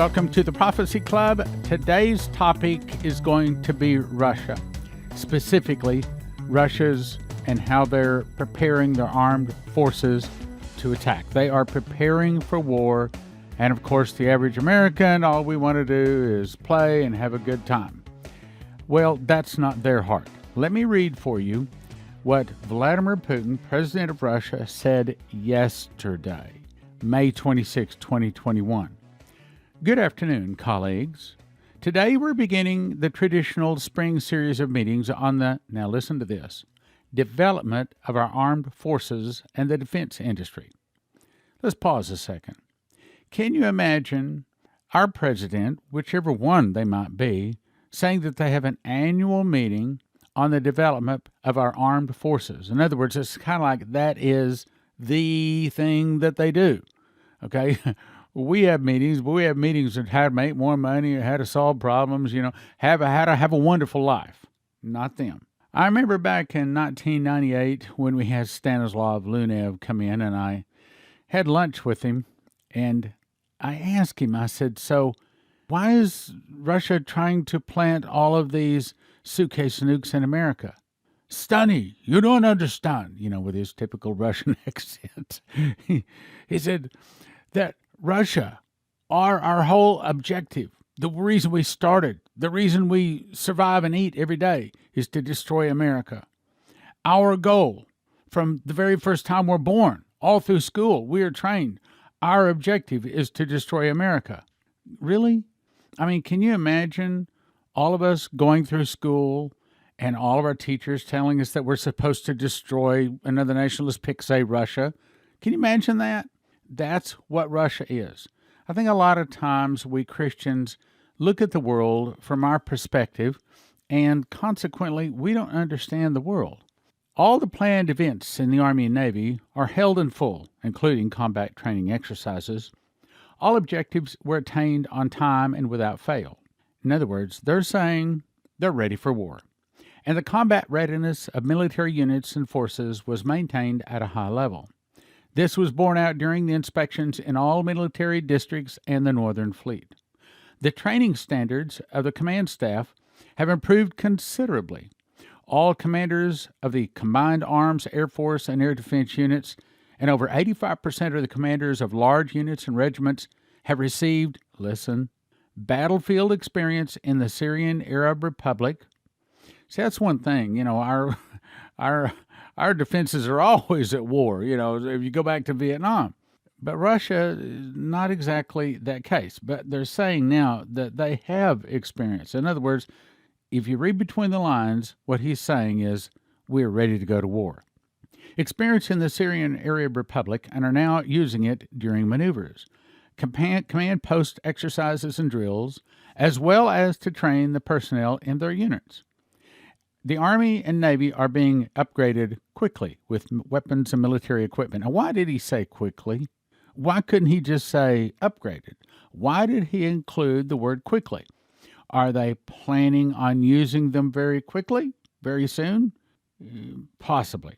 Welcome to the Prophecy Club. Today's topic is going to be Russia, specifically Russia's and how they're preparing their armed forces to attack. They are preparing for war, and of course the average American, all we want to do is play and have a good time. Well, that's not their heart. Let me read for you what Vladimir Putin, president of Russia, said yesterday, May 26, 2021. Good afternoon, colleagues. Today we're beginning the traditional spring series of meetings on the, now listen to this, development of our armed forces and the defense industry. Let's pause a second. Can you imagine our president, whichever one they might be, saying that they have an annual meeting on the development of our armed forces? In other words, it's kind of like that is the thing that they do. Okay? We have meetings, but we have meetings on how to make more money, how to solve problems, how to have a wonderful life. Not them. I remember back in 1998 when we had Stanislav Lunev come in, and I had lunch with him, and I asked him, I said, so why is Russia trying to plant all of these suitcase nukes in America? Stunny, you don't understand, with his typical Russian accent. He said that Russia are our whole objective. The reason we started, the reason we survive and eat every day is to destroy America. Our goal from the very first time we're born, all through school, we are trained. Our objective is to destroy America. Really? I mean, can you imagine all of us going through school and all of our teachers telling us that we're supposed to destroy another nation? Let's pick, say, Russia. Can you imagine that? That's what Russia is. I think a lot of times we Christians look at the world from our perspective, and consequently, we don't understand the world. All the planned events in the Army and Navy are held in full, including combat training exercises. All objectives were attained on time and without fail. In other words, they're saying they're ready for war. And the combat readiness of military units and forces was maintained at a high level. This was borne out during the inspections in all military districts and the Northern Fleet. The training standards of the command staff have improved considerably. All commanders of the Combined Arms, Air Force, and Air Defense units, and over 85% of the commanders of large units and regiments have received, listen, battlefield experience in the Syrian Arab Republic. See, that's one thing, our defenses are always at war, if you go back to Vietnam. But Russia is not exactly that case. But they're saying now that they have experience. In other words, if you read between the lines, what he's saying is, we're ready to go to war. Experience in the Syrian Arab Republic and are now using it during maneuvers, command post exercises and drills, as well as to train the personnel in their units. The Army and Navy are being upgraded quickly with weapons and military equipment. Now, why did he say quickly? Why couldn't he just say upgraded? Why did he include the word quickly? Are they planning on using them very quickly, very soon? Possibly.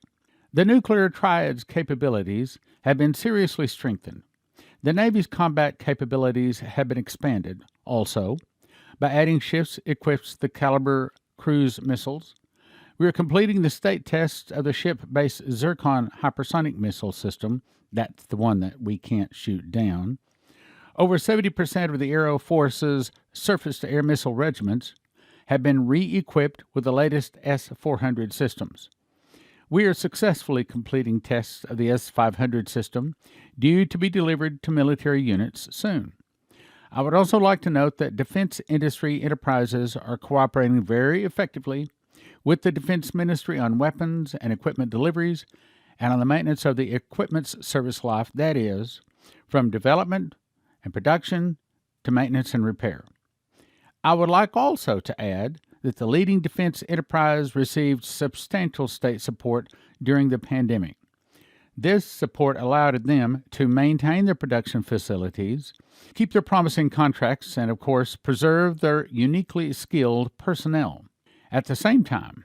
The nuclear triad's capabilities have been seriously strengthened. The Navy's combat capabilities have been expanded also by adding ships equipped with the Caliber cruise missiles. We are completing the state tests of the ship-based Zircon hypersonic missile system. That's the one that we can't shoot down. Over 70% of the Air Force's surface-to-air missile regiments have been re-equipped with the latest S-400 systems. We are successfully completing tests of the S-500 system, due to be delivered to military units soon. I would also like to note that defense industry enterprises are cooperating very effectively with the Defense Ministry on weapons and equipment deliveries and on the maintenance of the equipment's service life, that is, from development and production to maintenance and repair. I would like also to add that the leading defense enterprise received substantial state support during the pandemic. This support allowed them to maintain their production facilities, keep their promising contracts, and, of course, preserve their uniquely skilled personnel. At the same time,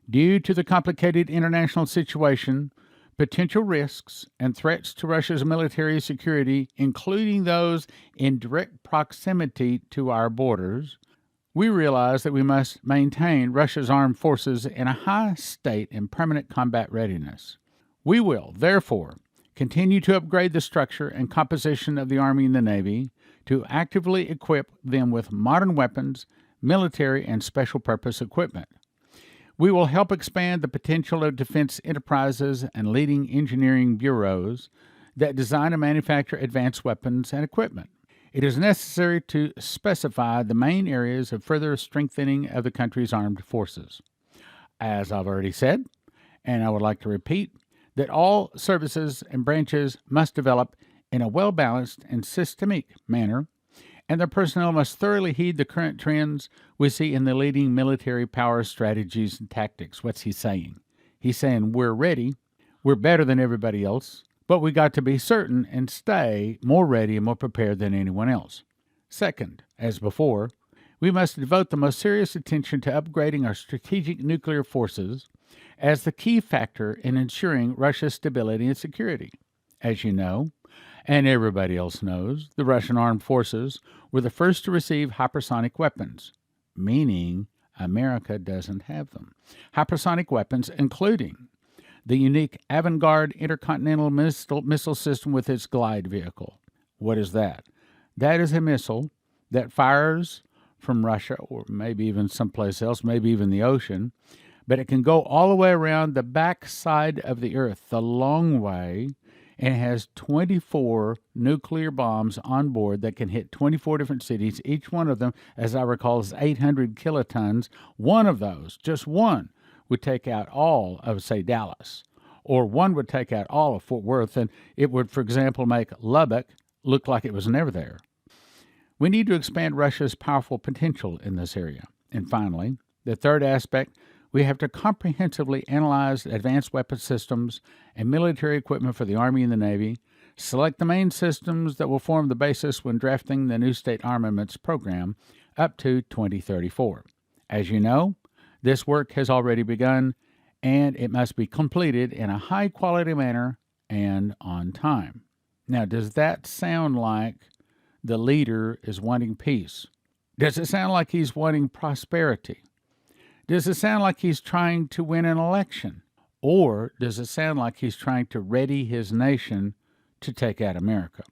due to the complicated international situation potential risks and threats to Russia's military security, including those in direct proximity to our borders, we realize that we must maintain Russia's armed forces in a high state and permanent combat readiness. We will, therefore, continue to upgrade the structure and composition of the Army and the Navy to actively equip them with modern weapons, military, and special purpose equipment. We will help expand the potential of defense enterprises and leading engineering bureaus that design and manufacture advanced weapons and equipment. It is necessary to specify the main areas of further strengthening of the country's armed forces. As I've already said, and I would like to repeat, that all services and branches must develop in a well-balanced and systemic manner, and their personnel must thoroughly heed the current trends we see in the leading military power strategies and tactics. What's he saying? He's saying we're ready, we're better than everybody else, but we got to be certain and stay more ready and more prepared than anyone else. Second, as before, we must devote the most serious attention to upgrading our strategic nuclear forces as the key factor in ensuring Russia's stability and security. As you know, and everybody else knows, the Russian armed forces were the first to receive hypersonic weapons, meaning America doesn't have them. Hypersonic weapons including the unique Avangard intercontinental missile system with its glide vehicle. What is that? That is a missile that fires from Russia, or maybe even someplace else, maybe even the ocean, but it can go all the way around the backside of the Earth, the long way, and it has 24 nuclear bombs on board that can hit 24 different cities. Each one of them, as I recall, is 800 kilotons. One of those, just one, would take out all of, say, Dallas, or one would take out all of Fort Worth, and it would, for example, make Lubbock look like it was never there. We need to expand Russia's powerful potential in this area. And finally, the third aspect, we have to comprehensively analyze advanced weapon systems and military equipment for the Army and the Navy, select the main systems that will form the basis when drafting the new state armaments program up to 2034. As you know, this work has already begun, and it must be completed in a high-quality manner and on time. Now, does that sound like the leader is wanting peace? Does it sound like he's wanting prosperity? Does it sound like he's trying to win an election? Or does it sound like he's trying to ready his nation to take out America?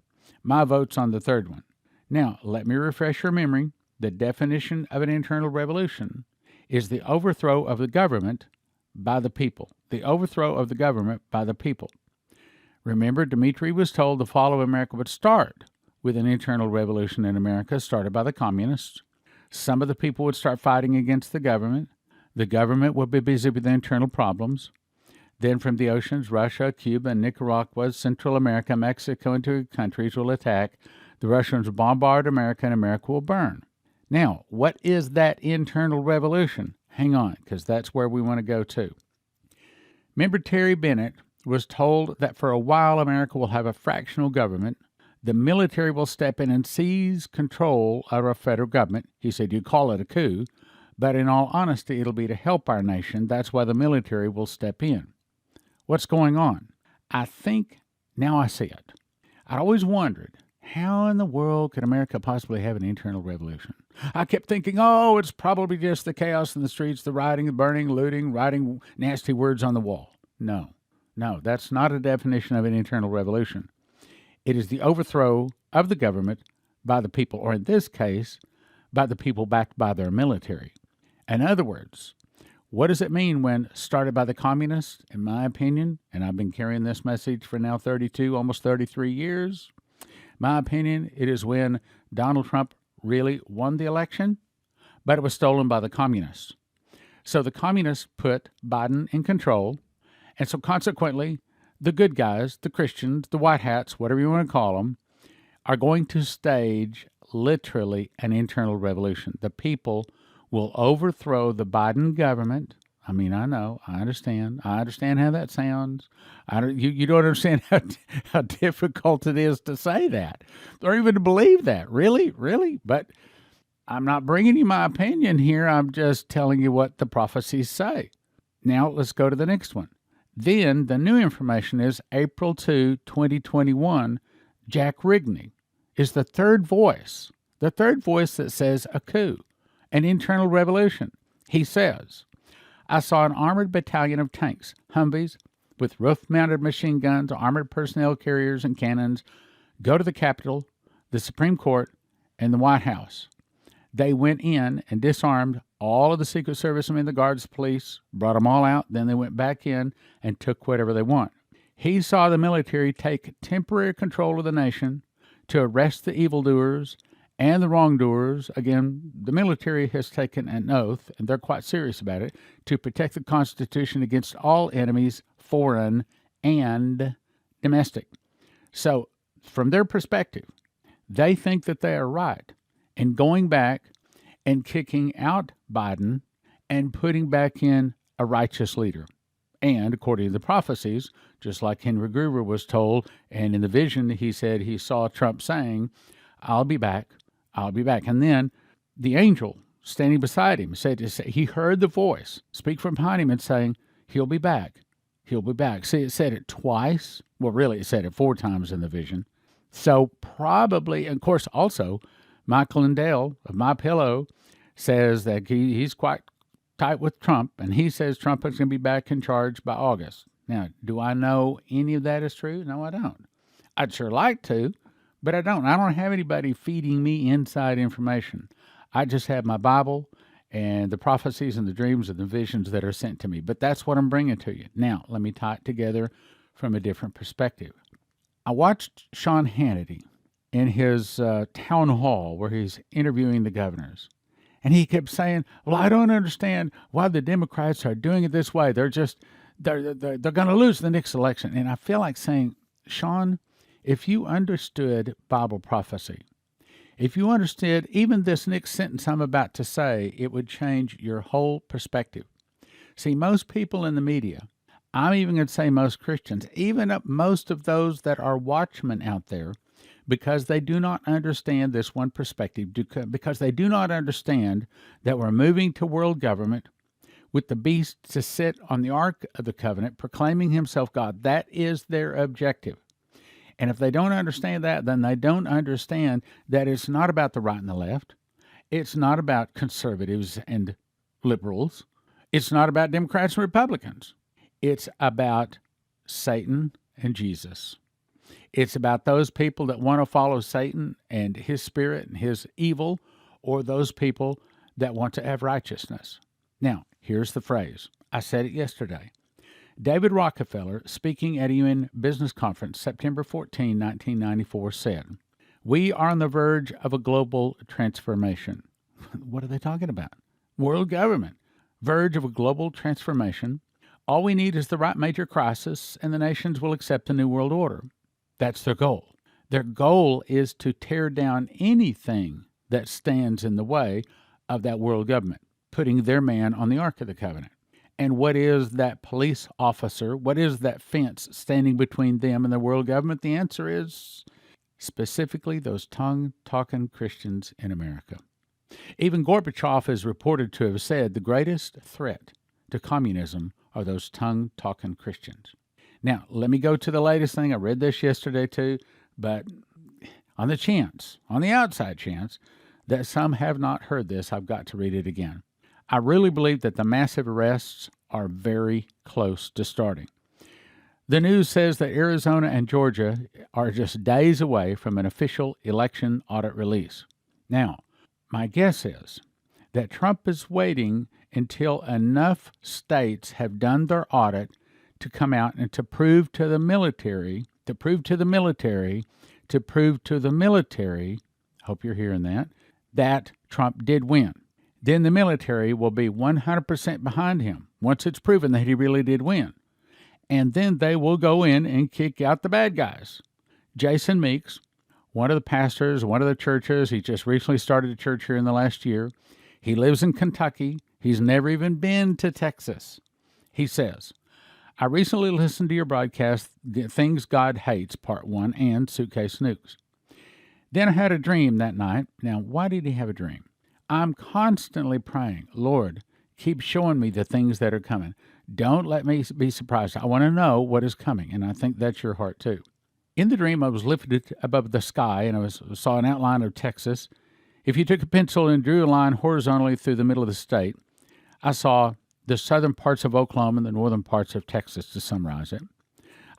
My vote's on the third one. Now, let me refresh your memory. The definition of an internal revolution is the overthrow of the government by the people. The overthrow of the government by the people. Remember, Dmitri was told the fall of America would start with an internal revolution in America started by the communists. Some of the people would start fighting against the government. The government would be busy with the internal problems. Then from the oceans, Russia, Cuba, Nicaragua, Central America, Mexico, and two countries will attack. The Russians will bombard America, and America will burn. Now, what is that internal revolution? Hang on, because that's where we want to go to. Remember, Terry Bennett was told that for a while America will have a fractional government. The military will step in and seize control of our federal government. He said, you call it a coup, but in all honesty, it'll be to help our nation. That's why the military will step in. What's going on? I think now I see it. I always wondered, how in the world could America possibly have an internal revolution? I kept thinking, oh, it's probably just the chaos in the streets, the rioting, the burning, looting, writing nasty words on the wall. No, that's not a definition of an internal revolution. It is the overthrow of the government by the people, or in this case, by the people backed by their military. In other words, what does it mean when started by the communists? In my opinion, and I've been carrying this message for now 32, almost 33 years, my opinion, it is when Donald Trump really won the election, but it was stolen by the communists. So the communists put Biden in control, and so consequently, the good guys, the Christians, the white hats, whatever you want to call them, are going to stage literally an internal revolution. The people will overthrow the Biden government. I mean, I know, I understand how that sounds. You don't understand how difficult it is to say that, or even to believe that. Really? But I'm not bringing you my opinion here. I'm just telling you what the prophecies say. Now, let's go to the next one. Then the new information is April 2, 2021, Jack Rigney is the third voice that says a coup, an internal revolution. He says, I saw an armored battalion of tanks, Humvees, with roof-mounted machine guns, armored personnel carriers, and cannons go to the Capitol, the Supreme Court, and the White House. They went in and disarmed all of the Secret Service and the guards, police, brought them all out. Then they went back in and took whatever they want. He saw the military take temporary control of the nation to arrest the evildoers and the wrongdoers. Again, the military has taken an oath, and they're quite serious about it, to protect the Constitution against all enemies, foreign and domestic. So, from their perspective, they think that they are right in going back and kicking out Biden and putting back in a righteous leader. And according to the prophecies, just like Henry Gruver was told, and in the vision he said he saw Trump saying, I'll be back. And then the angel standing beside him said he heard the voice speak from behind him and saying, he'll be back. See, it said it twice. Well, really, it said it 4 times in the vision. So probably, and of course, also, Michael Lindell of My Pillow says that he's quite tight with Trump, and he says Trump is going to be back in charge by August. Now, do I know any of that is true? No, I don't. I'd sure like to, but I don't. I don't have anybody feeding me inside information. I just have my Bible and the prophecies and the dreams and the visions that are sent to me. But that's what I'm bringing to you. Now, let me tie it together from a different perspective. I watched Sean Hannity in his town hall where he's interviewing the governors. And he kept saying, well, I don't understand why the Democrats are doing it this way. They're going to lose the next election. And I feel like saying, Sean, if you understood Bible prophecy, if you understood even this next sentence I'm about to say, it would change your whole perspective. See, most people in the media, I'm even going to say most Christians, even most of those that are watchmen out there, because they do not understand this one perspective, because they do not understand that we're moving to world government with the beast to sit on the Ark of the Covenant, proclaiming himself God. That is their objective. And if they don't understand that, then they don't understand that it's not about the right and the left. It's not about conservatives and liberals. It's not about Democrats and Republicans. It's about Satan and Jesus. It's about those people that want to follow Satan and his spirit and his evil, or those people that want to have righteousness. Now, here's the phrase. I said it yesterday. David Rockefeller, speaking at a UN business conference September 14, 1994, said, "We are on the verge of a global transformation." What are they talking about? World government. Verge of a global transformation. All we need is the right major crisis, and the nations will accept the New World Order. That's their goal. Their goal is to tear down anything that stands in the way of that world government, putting their man on the Ark of the Covenant. And what is that police officer? What is that fence standing between them and the world government? The answer is specifically those tongue-talking Christians in America. Even Gorbachev is reported to have said the greatest threat to communism are those tongue-talking Christians. Now, let me go to the latest thing. I read this yesterday too, but on the outside chance, that some have not heard this, I've got to read it again. I really believe that the massive arrests are very close to starting. The news says that Arizona and Georgia are just days away from an official election audit release. Now, my guess is that Trump is waiting until enough states have done their audit to come out and to prove to the military, hope you're hearing that Trump did win. Then the military will be 100% behind him once it's proven that he really did win. And then they will go in and kick out the bad guys. Jason Meeks, one of the pastors, one of the churches, he just recently started a church here in the last year. He lives in Kentucky. He's never even been to Texas. He says, I recently listened to your broadcast, Things God Hates, Part 1, and Suitcase Nukes. Then I had a dream that night. Now, why did he have a dream? I'm constantly praying, Lord, keep showing me the things that are coming. Don't let me be surprised. I want to know what is coming, and I think that's your heart too. In the dream, I was lifted above the sky, and I saw an outline of Texas. If you took a pencil and drew a line horizontally through the middle of the state, I saw the southern parts of Oklahoma and the northern parts of Texas, to summarize it.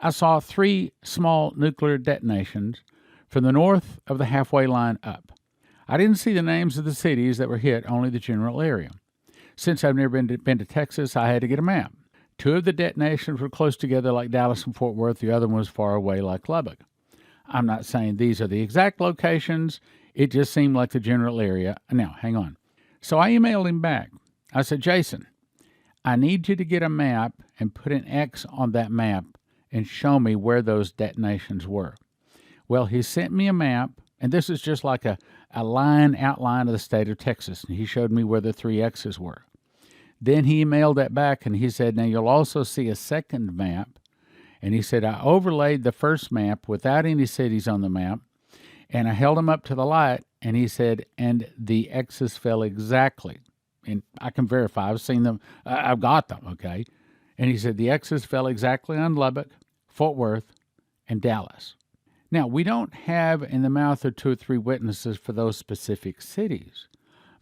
I saw 3 small nuclear detonations from the north of the halfway line up. I didn't see the names of the cities that were hit, only the general area. Since I've never been to Texas, I had to get a map. 2 of the detonations were close together like Dallas and Fort Worth. The other one was far away like Lubbock. I'm not saying these are the exact locations. It just seemed like the general area. Now, hang on. So I emailed him back. I said, Jason, I need you to get a map and put an X on that map and show me where those detonations were. Well, he sent me a map, and this is just like a outline of the state of Texas, and he showed me where the 3 X's were. Then he emailed that back, and he said, now you'll also see a second map. And he said, I overlaid the first map without any cities on the map, and I held them up to the light, and he said, and the X's fell exactly. And I can verify. I've seen them. I've got them, okay? And he said, the X's fell exactly on Lubbock, Fort Worth, and Dallas. Now, we don't have in the mouth of 2 or 3 witnesses for those specific cities.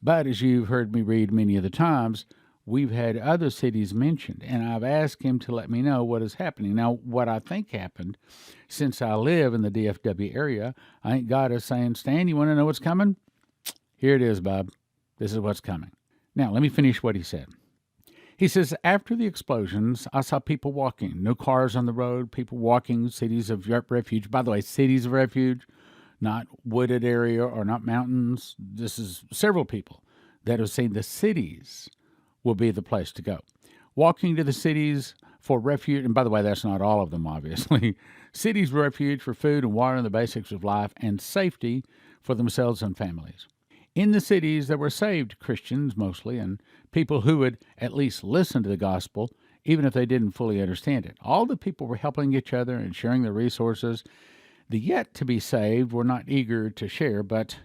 But as you've heard me read many of the times, we've had other cities mentioned, and I've asked him to let me know what is happening. Now, what I think happened, since I live in the DFW area, I think God is saying, Stan, you want to know what's coming? Here it is, Bob. This is what's coming. Now, let me finish what he said. He says, after the explosions, I saw people walking, no cars on the road, people walking, cities of refuge. By the way, cities of refuge, not wooded area or not mountains. This is several people that have seen the cities will be the place to go. Walking to the cities for refuge, and by the way, that's not all of them, obviously. Cities refuge for food and water and the basics of life and safety for themselves and families. In the cities, there were saved Christians mostly, and people who would at least listen to the gospel, even if they didn't fully understand it. All the people were helping each other and sharing their resources. The yet to be saved were not eager to share, but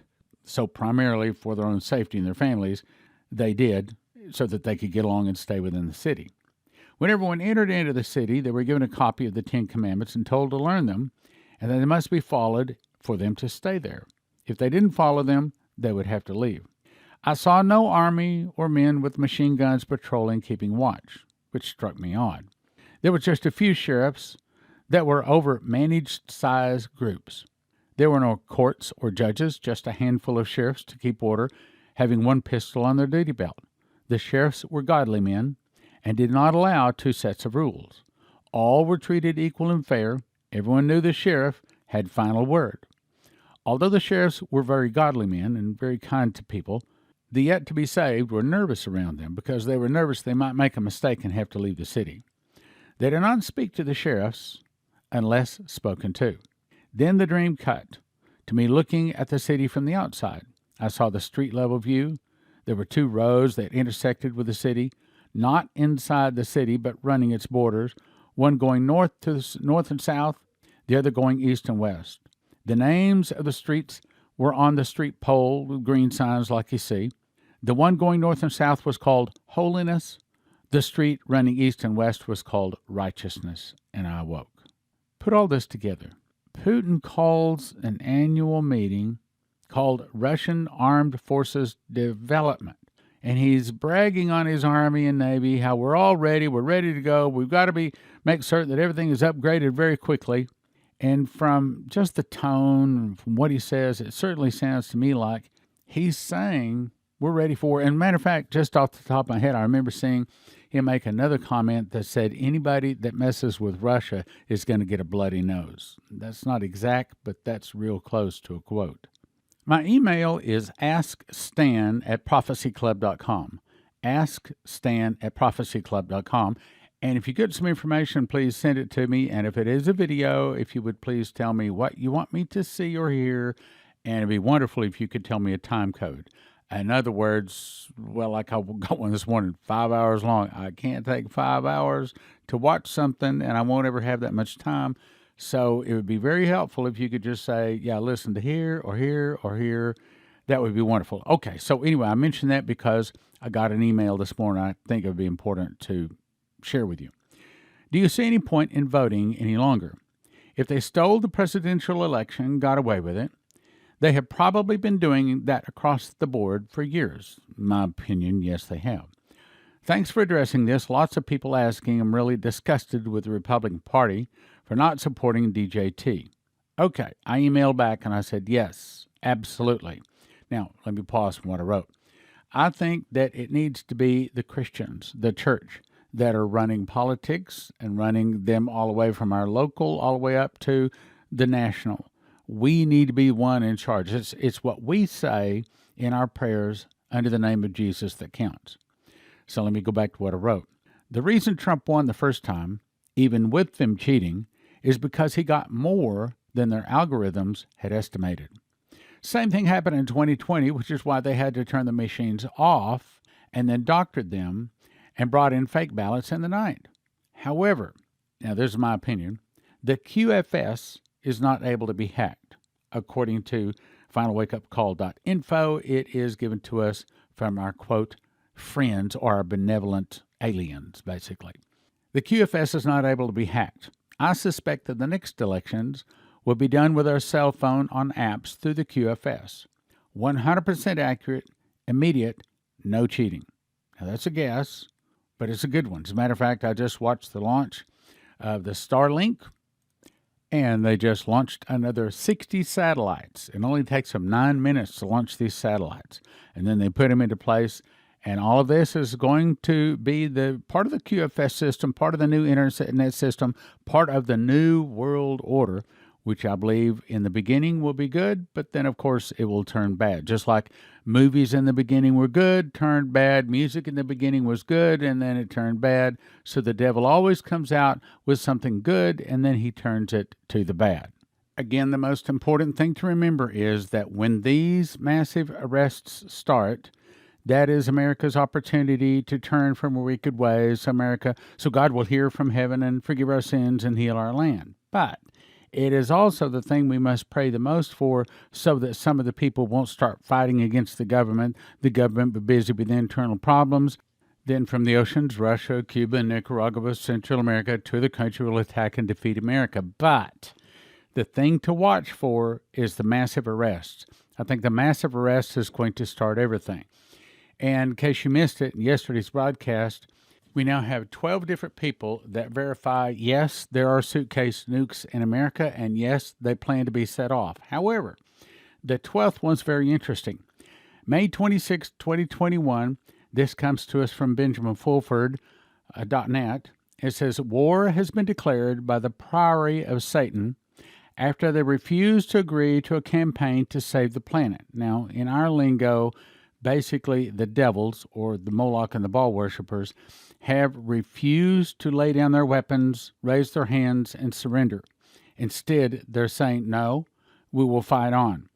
so primarily for their own safety and their families, they did, so that they could get along and stay within the city. When everyone entered into the city, they were given a copy of the 10 Commandments and told to learn them, and that they must be followed for them to stay there. If they didn't follow them, they would have to leave. I saw no army or men with machine guns patrolling, keeping watch, which struck me odd. There were just a few sheriffs that were over managed-size groups. There were no courts or judges, just a handful of sheriffs to keep order, having 1 pistol on their duty belt. The sheriffs were godly men and did not allow 2 sets of rules. All were treated equal and fair. Everyone knew the sheriff had final word. Although the sheriffs were very godly men and very kind to people, the yet to be saved were nervous around them because they were nervous they might make a mistake and have to leave the city. They did not speak to the sheriffs unless spoken to. Then the dream cut to me looking at the city from the outside. I saw the street level view. There were 2 roads that intersected with the city, not inside the city, but running its borders, one going north and south, the other going east and west. The names of the streets were on the street pole with green signs like you see. The one going north and south was called Holiness. The street running east and west was called Righteousness, and I awoke. Put all this together. Putin calls an annual meeting called Russian Armed Forces Development. And he's bragging on his Army and Navy, how we're all ready, we're ready to go, we've got to make certain that everything is upgraded very quickly. And from just the tone, and from what he says, it certainly sounds to me like he's saying we're ready for it. And matter of fact, just off the top of my head, I remember seeing him make another comment that said anybody that messes with Russia is going to get a bloody nose. That's not exact, but that's real close to a quote. My email is askstan@prophecyclub.com. askstan@prophecyclub.com. And if you get some information, please send it to me. And if it is a video, if you would please tell me what you want me to see or hear. And it'd be wonderful if you could tell me a time code. In other words, well, like I got one this morning, 5 hours long. I can't take 5 hours to watch something, and I won't ever have that much time. So it would be very helpful if you could just say, yeah, listen to here or here or here. That would be wonderful. Okay, so anyway, I mentioned that because I got an email this morning. I think it would be important to share with you. Do you see any point in voting any longer? If they stole the presidential election and got away with it, they have probably been doing that across the board for years. In my opinion, yes, they have. Thanks for addressing this. Lots of people asking. I'm really disgusted with the Republican Party for not supporting DJT. Okay, I emailed back and I said, yes, absolutely. Now, let me pause from what I wrote. I think that it needs to be the Christians, the church, that are running politics and running them all the way from our local all the way up to the national. We need to be one in charge. It's what we say in our prayers under the name of Jesus that counts. So let me go back to what I wrote. The reason Trump won the first time, even with them cheating, is because he got more than their algorithms had estimated. Same thing happened in 2020, which is why they had to turn the machines off and then doctored them and brought in fake ballots in the night. However, now this is my opinion, the QFS is not able to be hacked. According to finalwakeupcall.info, it is given to us from our, quote, friends or our benevolent aliens, basically. The QFS is not able to be hacked. I suspect that the next elections will be done with our cell phone on apps through the QFS. 100% accurate, immediate, no cheating. Now that's a guess, but it's a good one. As a matter of fact, I just watched the launch of the Starlink, and they just launched another 60 satellites. It only takes them 9 minutes to launch these satellites, and then they put them into place. And all of this is going to be the part of the QFS system, part of the new internet system, part of the new world order, which I believe in the beginning will be good, but then, of course, it will turn bad. Just like movies in the beginning were good, turned bad. Music in the beginning was good, and then it turned bad. So the devil always comes out with something good, and then he turns it to the bad. Again, the most important thing to remember is that when these massive arrests start, that is America's opportunity to turn from our wicked ways, so God will hear from heaven and forgive our sins and heal our land. But it is also the thing we must pray the most for, so that some of the people won't start fighting against the government be busy with internal problems. Then from the oceans, Russia, Cuba, Nicaragua, Central America, to the country will attack and defeat America. But the thing to watch for is the massive arrests. I think the massive arrests is going to start everything. And in case you missed it in yesterday's broadcast, we now have 12 different people that verify, yes, there are suitcase nukes in America, and yes, they plan to be set off. However, the 12th one's very interesting. May 26, 2021, this comes to us from BenjaminFulford.net. It says, war has been declared by the priory of Satan after they refused to agree to a campaign to save the planet. Now, in our lingo, basically the devils, or the Moloch and the Baal worshippers, have refused to lay down their weapons, raise their hands, and surrender. Instead, they're saying, no, we will fight on.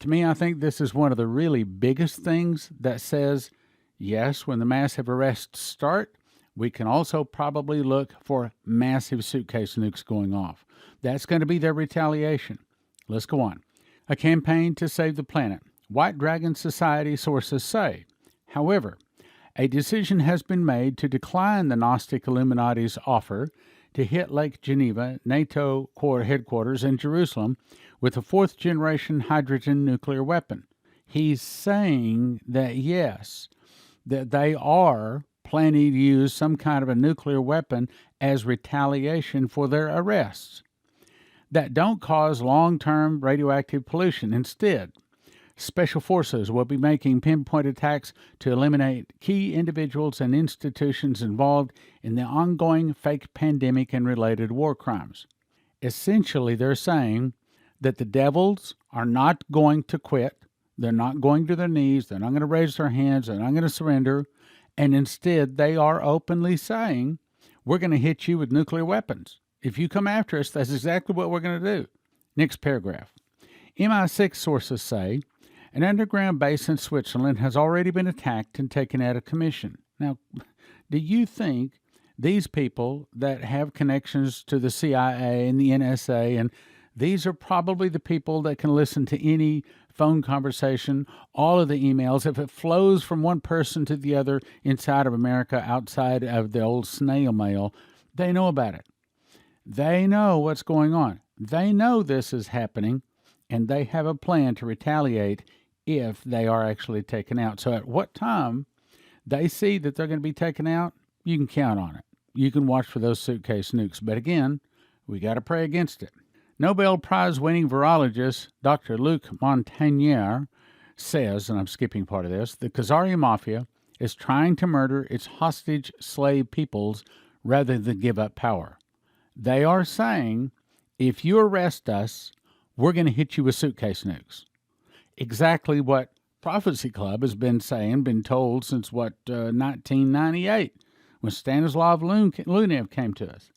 To me, I think this is one of the really biggest things that says, yes, when the massive arrests start, we can also probably look for massive suitcase nukes going off. That's going to be their retaliation. Let's go on. A campaign to save the planet. White Dragon Society sources say. However, a decision has been made to decline the Gnostic Illuminati's offer to hit Lake Geneva, NATO headquarters in Jerusalem, with a fourth-generation hydrogen nuclear weapon. He's saying that, yes, that they are planning to use some kind of a nuclear weapon as retaliation for their arrests that don't cause long-term radioactive pollution. Instead, Special forces will be making pinpoint attacks to eliminate key individuals and institutions involved in the ongoing fake pandemic and related war crimes. Essentially, they're saying that the devils are not going to quit. They're not going to their knees. They're not going to raise their hands. They're not going to surrender. And instead, they are openly saying, we're going to hit you with nuclear weapons. If you come after us, that's exactly what we're going to do. Next paragraph. MI6 sources say, an underground base in Switzerland has already been attacked and taken out of commission. Now, do you think these people that have connections to the CIA and the NSA, and these are probably the people that can listen to any phone conversation, all of the emails, if it flows from one person to the other inside of America, outside of the old snail mail, they know about it. They know what's going on. They know this is happening, and they have a plan to retaliate if they are actually taken out. So at what time they see that they're going to be taken out, you can count on it. You can watch for those suitcase nukes. But again, we got to pray against it. Nobel Prize-winning virologist Dr. Luc Montagnier says, and I'm skipping part of this, the Khazari Mafia is trying to murder its hostage slave peoples rather than give up power. They are saying, if you arrest us, we're going to hit you with suitcase nukes. Exactly what Prophecy Club has been saying, been told since, 1998, when Stanislav Lunev came to us.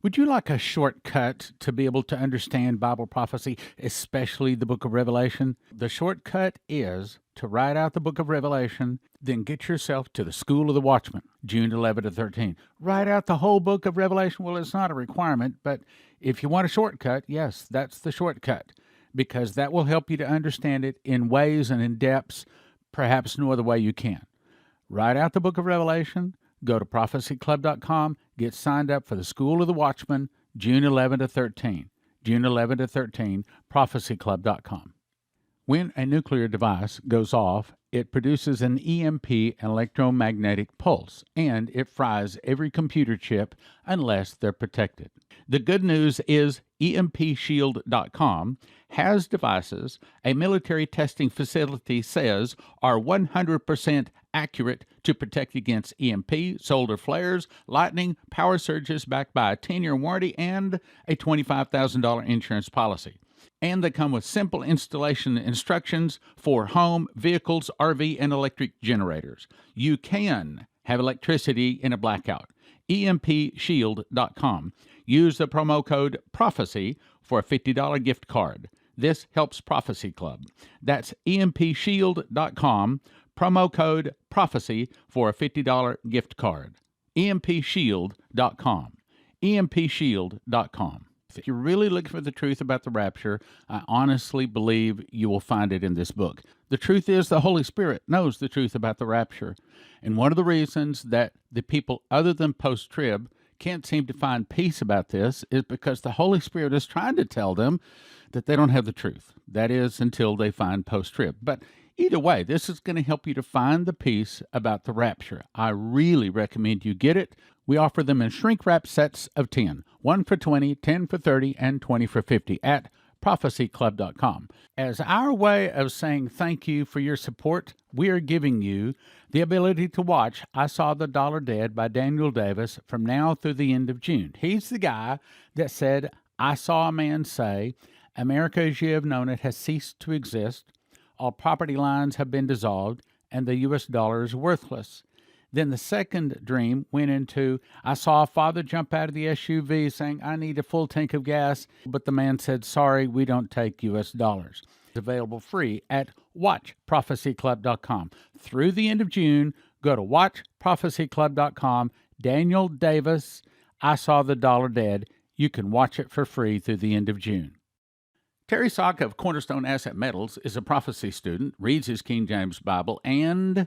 Would you like a shortcut to be able to understand Bible prophecy, especially the book of Revelation? The shortcut is to write out the book of Revelation, then get yourself to the School of the Watchmen, June 11 to 13. Write out the whole book of Revelation. Well, it's not a requirement, but if you want a shortcut, yes, that's the shortcut, because that will help you to understand it in ways and in depths perhaps no other way you can. Write out the book of Revelation. Go to prophecyclub.com, get signed up for the School of the Watchman, June 11 to 13. June 11 to 13, prophecyclub.com. When a nuclear device goes off, it produces an EMP, an electromagnetic pulse, and it fries every computer chip unless they're protected. The good news is EMPShield.com has devices a military testing facility says are 100% accurate to protect against EMP, solar flares, lightning, power surges backed by a 10-year warranty and a $25,000 insurance policy. And they come with simple installation instructions for home, vehicles, RV, and electric generators. You can have electricity in a blackout. EMPShield.com. Use the promo code PROPHECY for a $50 gift card. This helps Prophecy Club. That's EMPShield.com. Promo code PROPHECY for a $50 gift card. EMPShield.com. EMPShield.com. If you're really looking for the truth about the rapture, I honestly believe you will find it in this book. The truth is the Holy Spirit knows the truth about the rapture. And one of the reasons that the people other than post-trib can't seem to find peace about this is because the Holy Spirit is trying to tell them that they don't have the truth. That is, until they find post-trib. But either way, this is going to help you to find the peace about the rapture. I really recommend you get it. We offer them in shrink-wrap sets of 10, 1 for 20, 10 for 30, and 20 for 50 at prophecyclub.com. As our way of saying thank you for your support, we are giving you the ability to watch I Saw the Dollar Dead by Daniel Davis from now through the end of June. He's the guy that said, I saw a man say, America as you have known it has ceased to exist. All property lines have been dissolved, and the U.S. dollar is worthless. Then the second dream went into, I saw a father jump out of the SUV saying, I need a full tank of gas, but the man said, sorry, we don't take U.S. dollars. It's available free at watchprophecyclub.com. Through the end of June, go to watchprophecyclub.com. Daniel Davis, I Saw the Dollar Dead. You can watch it for free through the end of June. Terry Sock of Cornerstone Asset Metals is a prophecy student, reads his King James Bible, and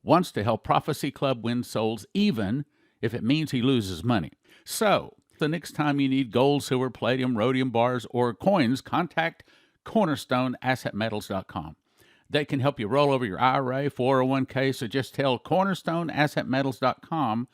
wants to help Prophecy Club win souls, even if it means he loses money. So, the next time you need gold, silver, palladium, rhodium bars, or coins, contact CornerstoneAssetMetals.com. They can help you roll over your IRA, 401k, so just tell CornerstoneAssetMetals.com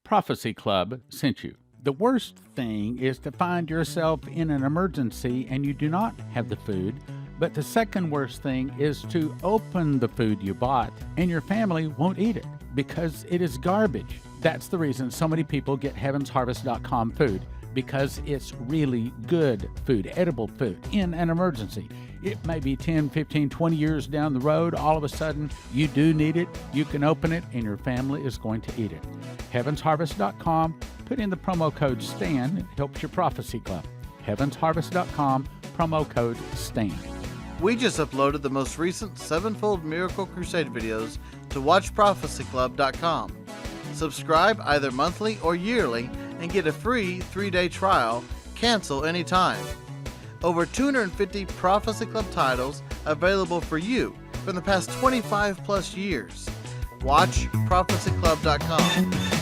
Prophecy Club sent you. The worst thing is to find yourself in an emergency and you do not have the food. But the second worst thing is to open the food you bought and your family won't eat it because it is garbage. That's the reason so many people get heavensharvest.com food, because it's really good food, edible food in an emergency. It may be 10, 15, 20 years down the road. All of a sudden, you do need it. You can open it and your family is going to eat it. heavensharvest.com. Put in the promo code STAN. It helps your Prophecy Club. heavensharvest.com, promo code STAN. We just uploaded the most recent Sevenfold Miracle Crusade videos to watchprophecyclub.com. Subscribe either monthly or yearly and get a free 3-day trial. Cancel anytime. Over 250 Prophecy Club titles available for you from the past 25 plus years. WatchProphecyClub.com.